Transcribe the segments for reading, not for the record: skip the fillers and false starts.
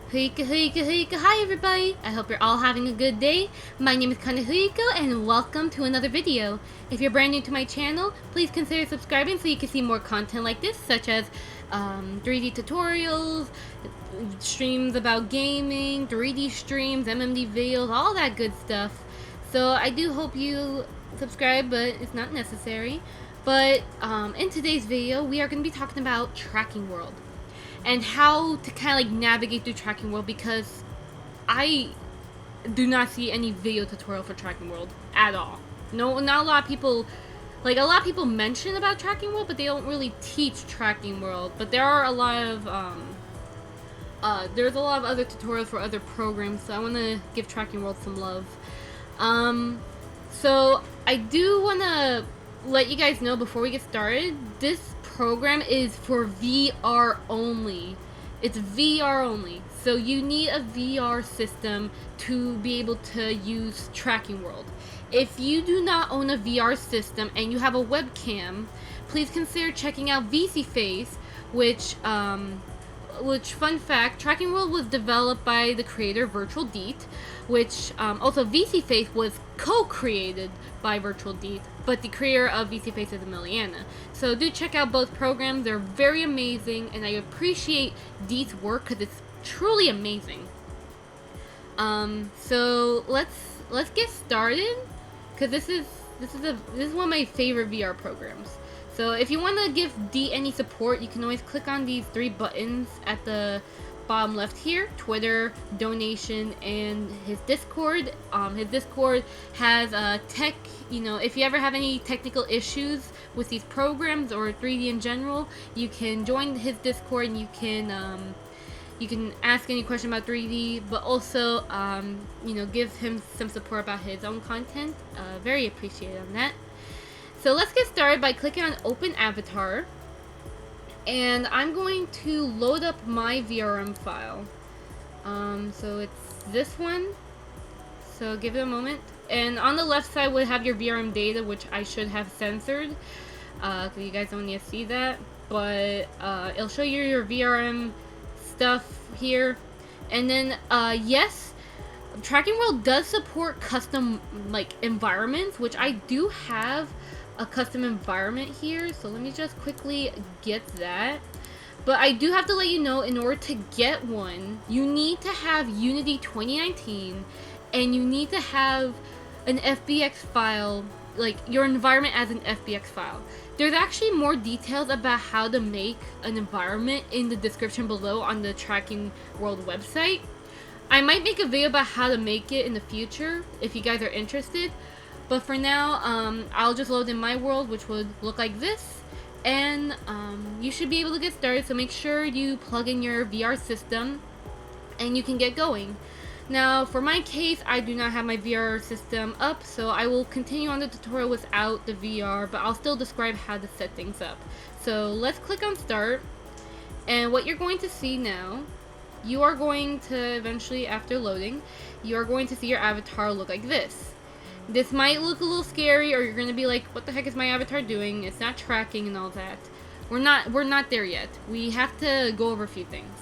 Hi everybody! I hope you're all having a good day. My name is Kanehiko and welcome to another video. If you're brand new to my channel, please consider subscribing so you can see more content like this, such as 3D tutorials, streams about gaming, 3D streams, MMD videos, all that good stuff. So I do hope you subscribe, but it's not necessary. But in today's video, we are going to be talking about Tracking World and how to kind of like navigate through Tracking World, because I do not see any video tutorial for Tracking World at all. No, not a lot of people, like a lot of people mention about Tracking World, but they don't really teach Tracking World. But there are a lot of there's a lot of other tutorials for other programs, so I want to give Tracking World some love. So I do want to let you guys know before we get started, this program is for VR only. It's VR only. So you need a VR system to be able to use Tracking World. If you do not own a VR system and you have a webcam, please consider checking out VCFace, which fun fact, Tracking World was developed by the creator Virtual Deat, which also VCFace was co-created by Virtual Deat, but the creator of VCFace is Emiliana. So do check out both programs. They're very amazing, and I appreciate Deat's work because it's truly amazing. So let's get started, because this is one of my favorite VR programs. So if you want to give Deat any support, you can always click on these 3 buttons at the bottom left here: Twitter, donation, and his Discord. His Discord has tech, if you ever have any technical issues with these programs or 3D in general, you can join his Discord and you can ask any question about 3D, but also give him some support about his own content. Very appreciated on that. So let's get started by clicking on Open Avatar, and I'm going to load up my VRM file. So it's this one, so give it a moment. And on the left side would have your VRM data, which I should have censored, because you guys don't need to see that, but it'll show you your VRM stuff here. And then yes, Tracking World does support custom environments, which I do have a custom environment here, so let me just quickly get that. But I do have to let you know, in order to get one, you need to have Unity 2019, and you need to have an FBX file, like your environment as an FBX file. There's actually more details about how to make an environment in the description below on the Tracking World website. I might make a video about how to make it in the future if you guys are interested. But for now, I'll just load in my world, which would look like this, and you should be able to get started. So make sure you plug in your VR system, and you can get going. Now, for my case, I do not have my VR system up, so I will continue on the tutorial without the VR, but I'll still describe how to set things up. So let's click on Start, and what you're going to see now, you are going to eventually, after loading, you are going to see your avatar look like this. This might look a little scary, or you're going to be like, what the heck is my avatar doing? It's not tracking and all that. We're not there yet. We have to go over a few things.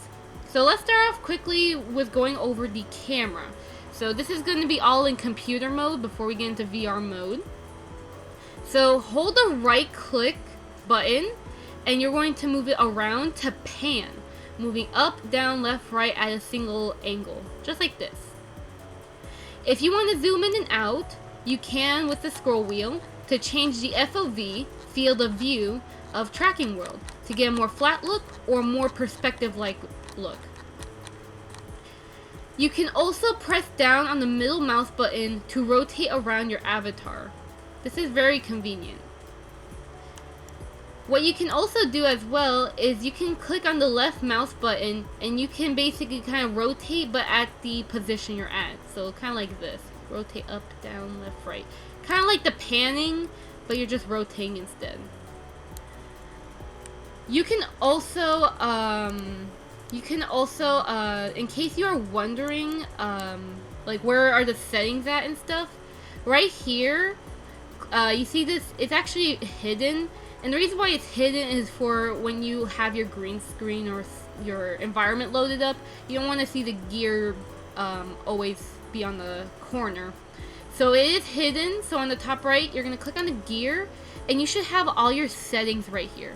So let's start off quickly with going over the camera. So this is going to be all in computer mode before we get into VR mode. So hold the right click button, and you're going to move it around to pan. Moving up, down, left, right at a single angle. Just like this. If you want to zoom in and out, you can with the scroll wheel to change the FOV, field of view, of Tracking World to get a more flat look or more perspective-like look. You can also press down on the middle mouse button to rotate around your avatar. This is very convenient. What you can also do as well is you can click on the left mouse button and you can basically kind of rotate, but at the position you're at. So kind of like this. Rotate up, down, left, right. Kind of like the panning, but you're just rotating instead. You can also, in case you are wondering, like where are the settings at and stuff, right here, you see this, it's actually hidden, And the reason why it's hidden is for when you have your green screen or your environment loaded up, you don't want to see the gear always be on the corner. So it is hidden. So on the top right, you're going to click on the gear, and you should have all your settings right here.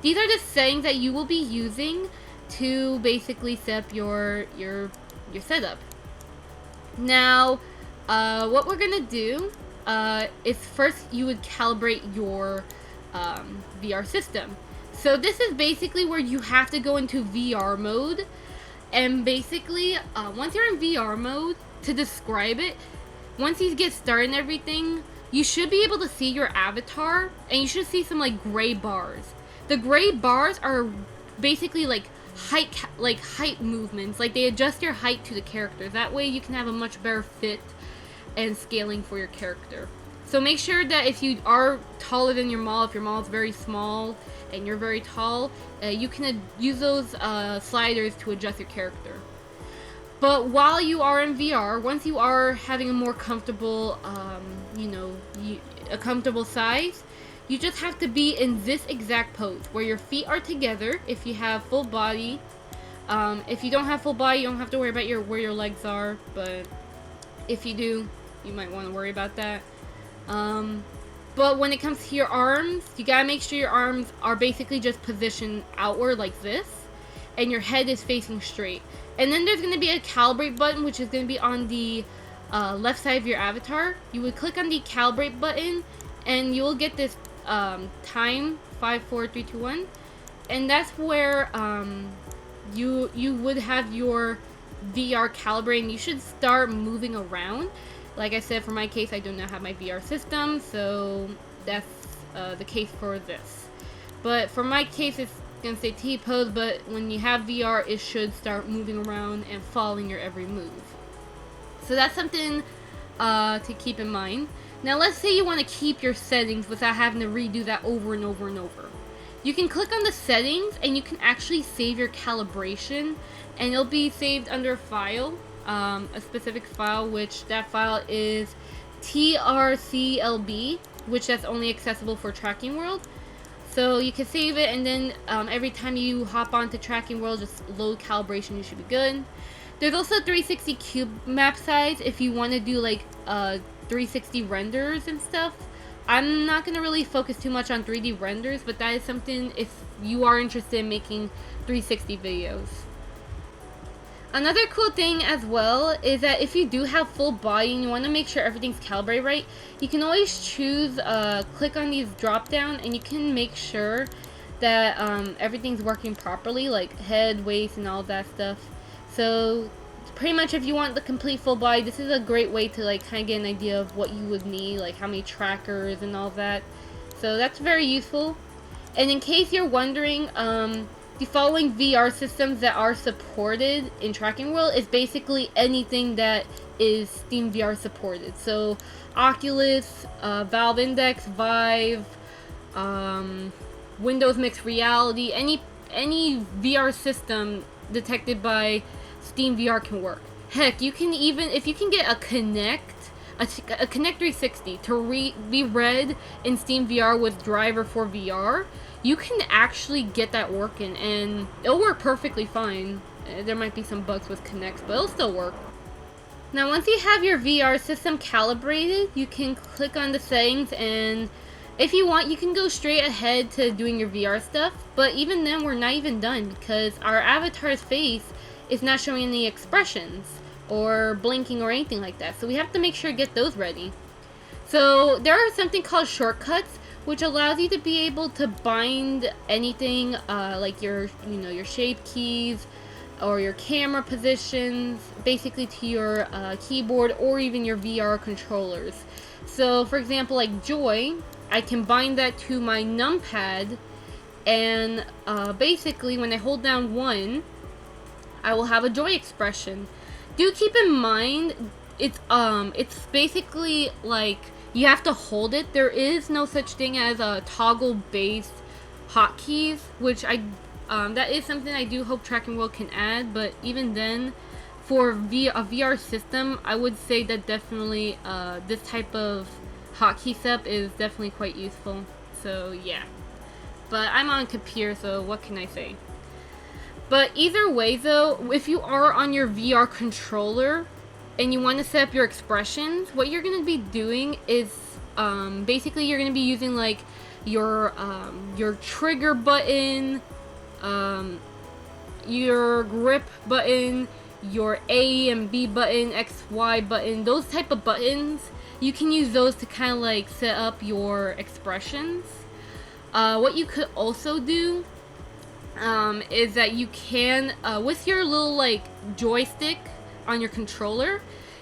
These are the settings that you will be using to basically set up your setup. Now, what we're gonna do is first you would calibrate your VR system. So this is basically where you have to go into VR mode, and basically once you're in VR mode, to describe it, once you get started and everything, you should be able to see your avatar, and you should see some like gray bars. The gray bars are basically like height movements, like they adjust your height to the character. That way you can have a much better fit and scaling for your character. So make sure that if you are taller than your model, if your model is very small and you're very tall, you can use those sliders to adjust your character. But while you are in VR, once you are having a more comfortable, a comfortable size, you just have to be in this exact pose where your feet are together if you have full body. If you don't have full body, you don't have to worry about where your legs are, but if you do, you might want to worry about that. But when it comes to your arms, you gotta make sure your arms are basically just positioned outward like this, and your head is facing straight. And then there's gonna be a calibrate button, which is gonna be on the left side of your avatar. You would click on the calibrate button, and you will get this time 5, 4, 3, 2, 1, and that's where you would have your VR calibrating. You should start moving around. Like I said, for my case, I do not have my VR system, so that's the case for this. But for my case, it's gonna say T-pose, but when you have VR, it should start moving around and following your every move. So that's something to keep in mind. Now let's say you want to keep your settings without having to redo that over and over and over. You can click on the settings and you can actually save your calibration, and it'll be saved under a file, a specific file, which that file is trclb, which that's only accessible for Tracking World. So you can save it, and then every time you hop onto Tracking World, just load calibration, you should be good. There's also 360 cube map size if you want to do like 360 renders and stuff. I'm not going to really focus too much on 3D renders, but that is something if you are interested in making 360 videos. Another cool thing as well is that if you do have full body and you want to make sure everything's calibrated right, you can always choose, click on these drop down, and you can make sure that everything's working properly, like head, waist, and all that stuff. So pretty much if you want the complete full body, this is a great way to like kind of get an idea of what you would need, like how many trackers and all that. So that's very useful. And in case you're wondering, the following VR systems that are supported in Tracking World is basically anything that is Steam VR supported. So Oculus, Valve Index, Vive, Windows Mixed Reality, any VR system detected by Steam VR can work. Heck, you can even, if you can get a Kinect 360 to be read in Steam VR with driver for VR, you can actually get that working, and it'll work perfectly fine. There might be some bugs with Kinect, but it'll still work. Now, once you have your VR system calibrated, you can click on the settings, and if you want, you can go straight ahead to doing your VR stuff. But even then, we're not even done, because our avatar's face is not showing any expressions or blinking or anything like that. So we have to make sure to get those ready. So there are something called shortcuts, which allows you to be able to bind anything like your shape keys or your camera positions basically to your keyboard or even your VR controllers. So for example, like Joy, I can bind that to my numpad, and basically when I hold down 1, I will have a Joy expression. Do keep in mind, it's basically like you have to hold it. There is no such thing as a toggle-based hotkeys, which that is something I do hope Tracking World can add. But even then, for a VR system, I would say that definitely this type of hotkey setup is definitely quite useful. So yeah. but I'm on computer, so what can I say? But either way though, if you are on your VR controller and you want to set up your expressions, what you're going to be doing is basically you're going to be using like your trigger button, your grip button, your A and B button, X, Y button, those type of buttons. You can use those to kind of like set up your expressions. What you could also do is that you can, with your little like joystick on your controller,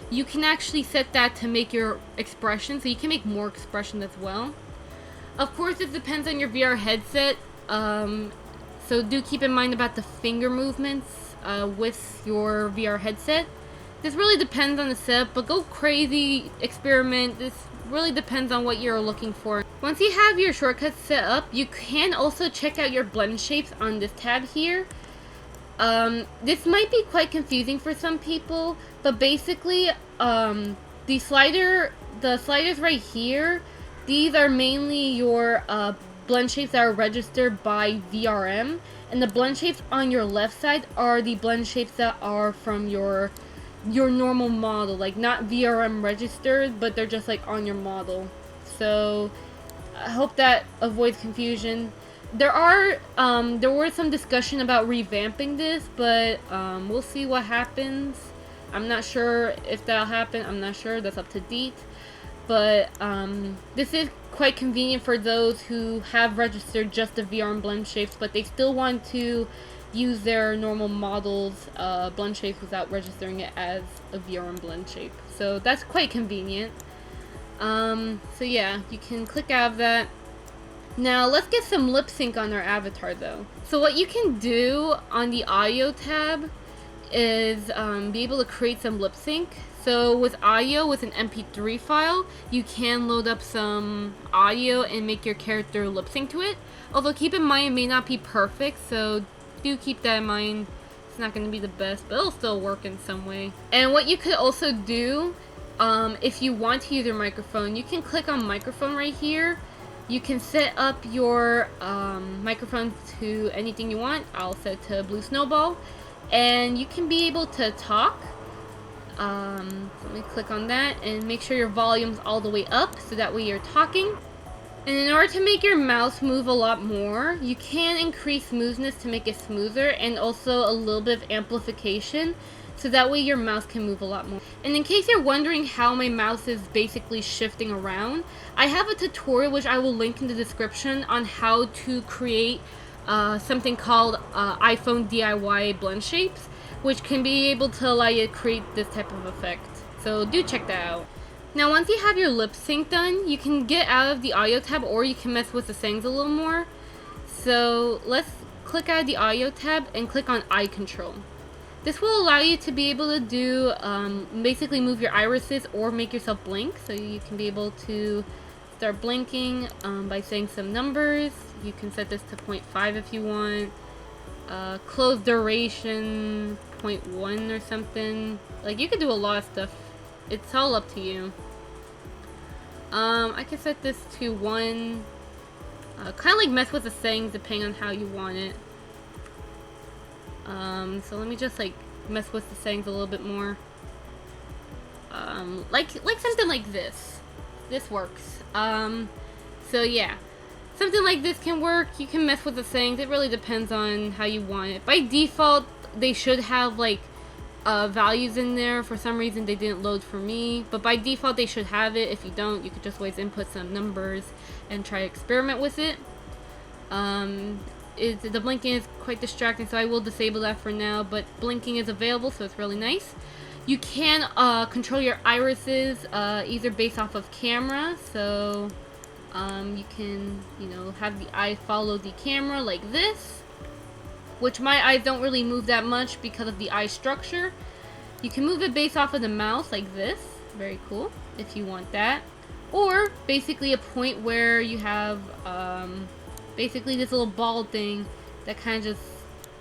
you can actually set that to make your expression, so you can make more expression as well. Of course, it depends on your VR headset, so do keep in mind about the finger movements with your VR headset. This really depends on the setup, but go crazy, experiment. This really depends on what you're looking for. Once you have your shortcuts set up, you can also check out your Blendshapes on this tab here. This might be quite confusing for some people, but basically, the sliders right here, these are mainly your Blendshapes that are registered by VRM, and the Blendshapes on your left side are the Blendshapes that are from your normal model, like not VRM registered, but they're just like on your model. So I hope that avoids confusion. There were some discussion about revamping this, but we'll see what happens. I'm not sure if that'll happen. I'm not sure. That's up to Deat. But this is quite convenient for those who have registered just the VR and Blendshapes, but they still want to use their normal models Blendshapes without registering it as a VR and Blendshap. So that's quite convenient. So yeah, you can click out of that. Now let's get some Lipsync on our avatar though. So what you can do on the audio tab is be able to create some Lipsync. So with audio, with an MP3 file, you can load up some audio and make your character lip-sync to it. Although keep in mind it may not be perfect, so do keep that in mind. It's not going to be the best, but it'll still work in some way. And what you could also do, if you want to use your microphone, you can click on microphone right here. You can set up your microphone to anything you want. I'll set to Blue Snowball. And you can be able to talk. Let me click on that and make sure your volume's all the way up so that way you're talking. And in order to make your mouse move a lot more, you can increase smoothness to make it smoother, and also a little bit of amplification so that way your mouse can move a lot more. And in case you're wondering how my mouse is basically shifting around, I have a tutorial which I will link in the description on how to create something called iPhone DIY Blendshapes, which can be able to allow you to create this type of effect. So do check that out. Now once you have your lip sync done, you can get out of the audio tab, or you can mess with the settings a little more. So let's click out of the audio tab and click on eye control. This will allow you to be able to do basically move your irises or make yourself blink. So you can be able to start blinking by saying some numbers. You can set this to 0.5 if you want. Close duration 0.1 or something. Like, you could do a lot of stuff. It's all up to you. I can set this to 1. Kind of like mess with the settings depending on how you want it. So let me just like mess with the settings a little bit more. Like something like this. This works. So yeah. Something like this can work. You can mess with the settings. It really depends on how you want it. By default, they should have like values in there. For some reason, they didn't load for me. But by default, they should have it. If you don't, you could just always input some numbers and try to experiment with it. The blinking is quite distracting, so I will disable that for now. But blinking is available, so it's really nice. You can control your irises either based off of camera. So you can, have the eye follow the camera like this, which my eyes don't really move that much because of the eye structure. You can move it based off of the mouse like this. Very cool if you want that. Or basically a point where you have basically this little ball thing that kind of just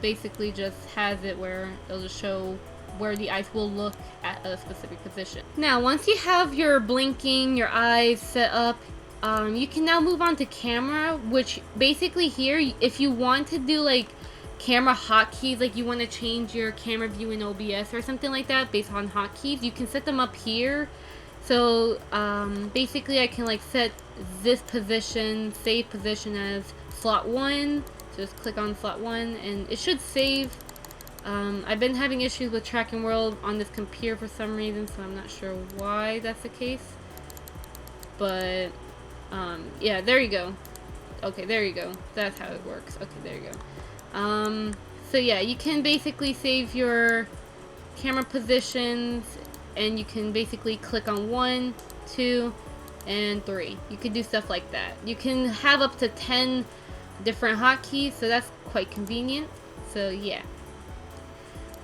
basically just has it where it'll just show where the eyes will look at a specific position. Now once you have your blinking, your eyes set up, you can now move on to camera, which basically here, if you want to do like camera hotkeys, like you want to change your camera view in OBS or something like that based on hotkeys, you can set them up here. So basically I can like set this position, save position as slot 1. So just click on slot 1 and it should save. I've been having issues with Tracking World on this computer for some reason, so I'm not sure why that's the case. But yeah, there you go. Okay, there you go. That's how it works. Okay, there you go. So yeah, you can basically save your camera positions, and you can basically click on 1, 2, and 3. You can do stuff like that. You can have up to 10 different hotkeys, so that's quite convenient. So yeah.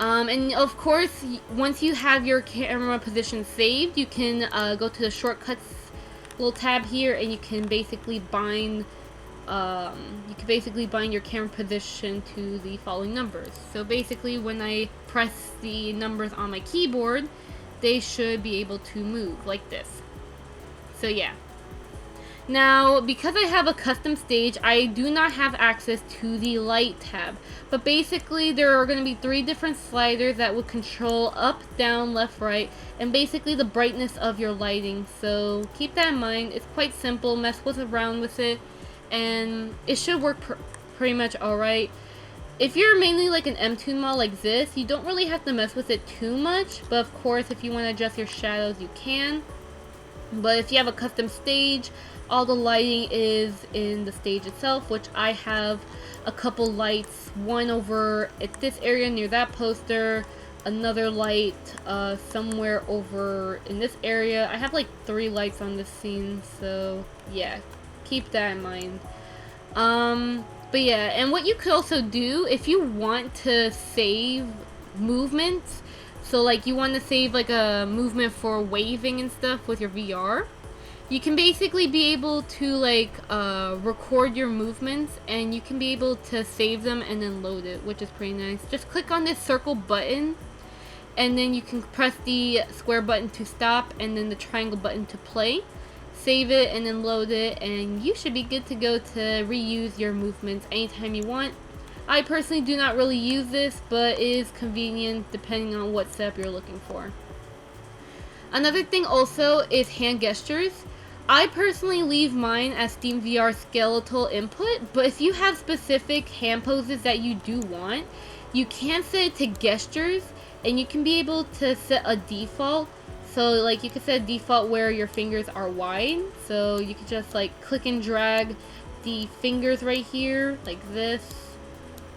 And of course, once you have your camera position saved, you can go to the shortcuts little tab here, and you can basically bind your camera position to the following numbers. So basically, when I press the numbers on my keyboard, they should be able to move like this. So yeah. Now, because I have a custom stage, I do not have access to the light tab. But basically, there are going to be 3 different sliders that will control up, down, left, right, and basically the brightness of your lighting. So keep that in mind. It's quite simple. Mess around with it, and it should work pretty much alright. If you're mainly like an M-Tune mod like this, you don't really have to mess with it too much. But of course, if you want to adjust your shadows, you can. But if you have a custom stage, all the lighting is in the stage itself, which I have a couple lights, one over at this area near that poster, another light somewhere over in this area. I have like 3 lights on this scene, so yeah, keep that in mind. But yeah, and what you could also do if you want to save movements, so like you want to save like a movement for waving and stuff with your VR, you can basically be able to like record your movements, and you can be able to save them and then load it, which is pretty nice. Just click on this circle button, and then you can press the square button to stop, and then the triangle button to play. Save it and then load it, and you should be good to go to reuse your movements anytime you want. I personally do not really use this, but it is convenient depending on what setup you're looking for. Another thing also is hand gestures. I personally leave mine as SteamVR skeletal input, but if you have specific hand poses that you do want, you can set it to gestures, and you can be able to set a default. So like you can set a default where your fingers are wide, so you can just like click and drag the fingers right here like this,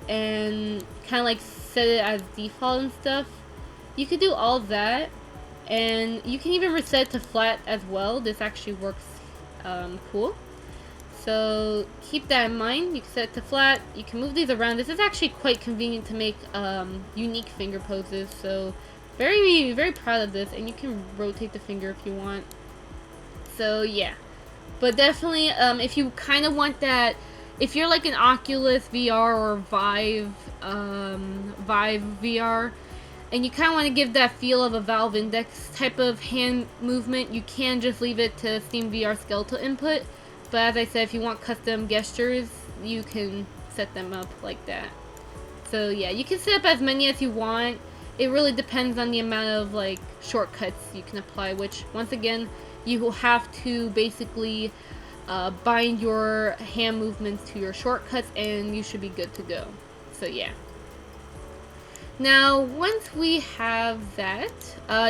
and kind of like set it as default and stuff. You could do all that, and you can even reset it to flat as well. This actually works cool. So keep that in mind. You can set it to flat. You can move these around. This is actually quite convenient to make unique finger poses. So very, very proud of this. And you can rotate the finger if you want. So yeah. But definitely, if you kind of want that, if you're like an Oculus VR or Vive VR, and you kind of want to give that feel of a Valve Index type of hand movement, you can just leave it to SteamVR skeletal input. But as I said, if you want custom gestures, you can set them up like that. So yeah, you can set up as many as you want. It really depends on the amount of like shortcuts you can apply, which once again, you will have to basically bind your hand movements to your shortcuts, and you should be good to go. So yeah. Now, once we have that,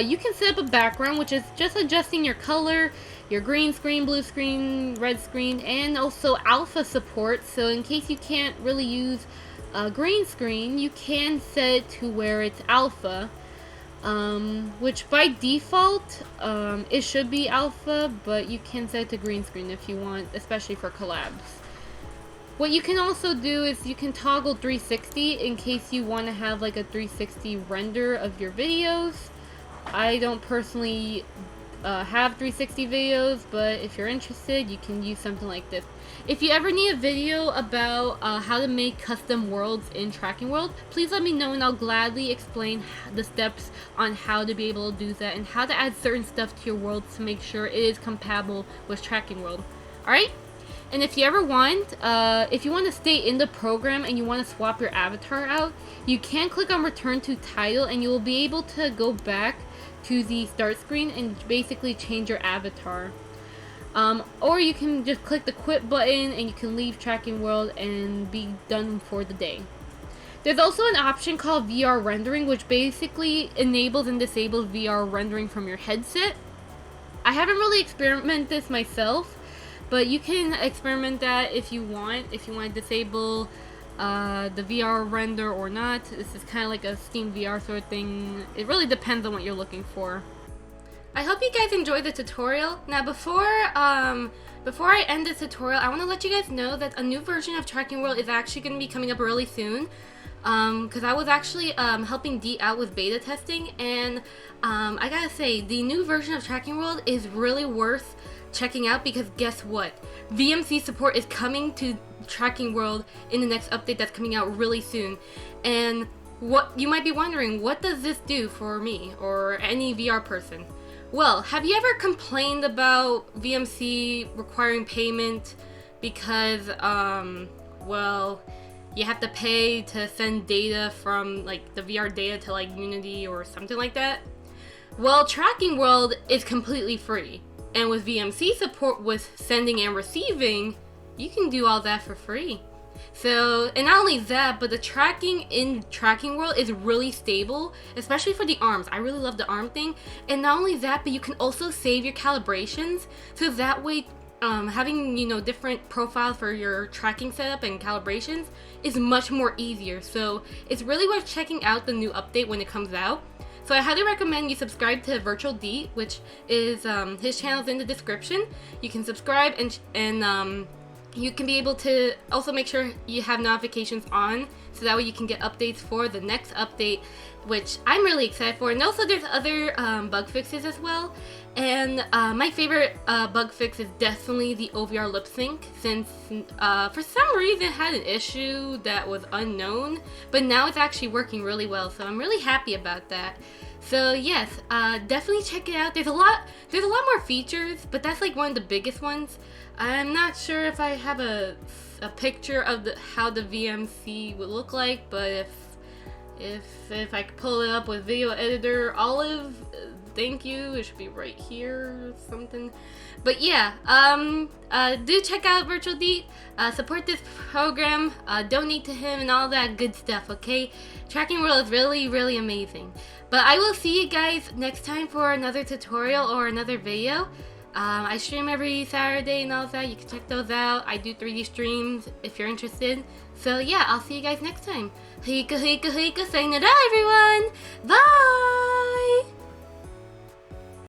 you can set up a background, which is just adjusting your color, your green screen, blue screen, red screen, and also alpha support. So in case you can't really use a green screen, you can set it to where it's alpha, which by default, it should be alpha, but you can set it to green screen if you want, especially for collabs. What you can also do is you can toggle 360 in case you want to have like a 360 render of your videos. I don't personally have 360 videos, but if you're interested, you can use something like this. If you ever need a video about how to make custom worlds in Tracking World, please let me know, and I'll gladly explain the steps on how to be able to do that and how to add certain stuff to your worlds to make sure it is compatible with Tracking World. Alright? And if you ever want, if you want to stay in the program and you want to swap your avatar out, you can click on return to title and you will be able to go back to the start screen and basically change your avatar. Or you can just click the quit button and you can leave Tracking World and be done for the day. There's also an option called VR rendering, which basically enables and disables VR rendering from your headset. I haven't really experimented this myself, but you can experiment that if you want to disable the VR render or not. This is kind of like a Steam VR sort of thing. It really depends on what you're looking for. I hope you guys enjoyed the tutorial. Now before I end this tutorial, I want to let you guys know that a new version of Tracking World is actually going to be coming up really soon. Because I was actually helping Deat out with beta testing, and I gotta say, the new version of Tracking World is really worth checking out, because guess what? VMC support is coming to Tracking World in the next update that's coming out really soon. And what you might be wondering, what does this do for me or any VR person? Well, have you ever complained about VMC requiring payment because, well, you have to pay to send data from like the VR data to like Unity or something like that? Well, Tracking World is completely free. And with VMC support with sending and receiving, you can do all that for free. So, and not only that, but the tracking in Tracking World is really stable, especially for the arms. I really love the arm thing. And not only that, but you can also save your calibrations, so that way having, you know, different profiles for your tracking setup and calibrations is much more easier. So it's really worth checking out the new update when it comes out. So I highly recommend you subscribe to Virtual Deat, which is his channel is in the description. You can subscribe and you can be able to also make sure you have notifications on, so that way you can get updates for the next update, which I'm really excited for. And also there's other bug fixes as well. And my favorite bug fix is definitely the OVR Lipsync, since for some reason it had an issue that was unknown, but now it's actually working really well, so I'm really happy about that. So yes, definitely check it out. There's a lot more features, but that's like one of the biggest ones. I'm not sure if I have a picture of how the VMC would look like, but if I could pull it up with video editor, Olive, thank you, it should be right here or something. But yeah, do check out Virtual Deat, support this program, donate to him and all that good stuff, okay? Tracking World is really, really amazing. But I will see you guys next time for another tutorial or another video. I stream every Saturday and all that. You can check those out. I do 3D streams if you're interested. So yeah, I'll see you guys next time. Hika, hika, hika, sayonara everyone! Bye!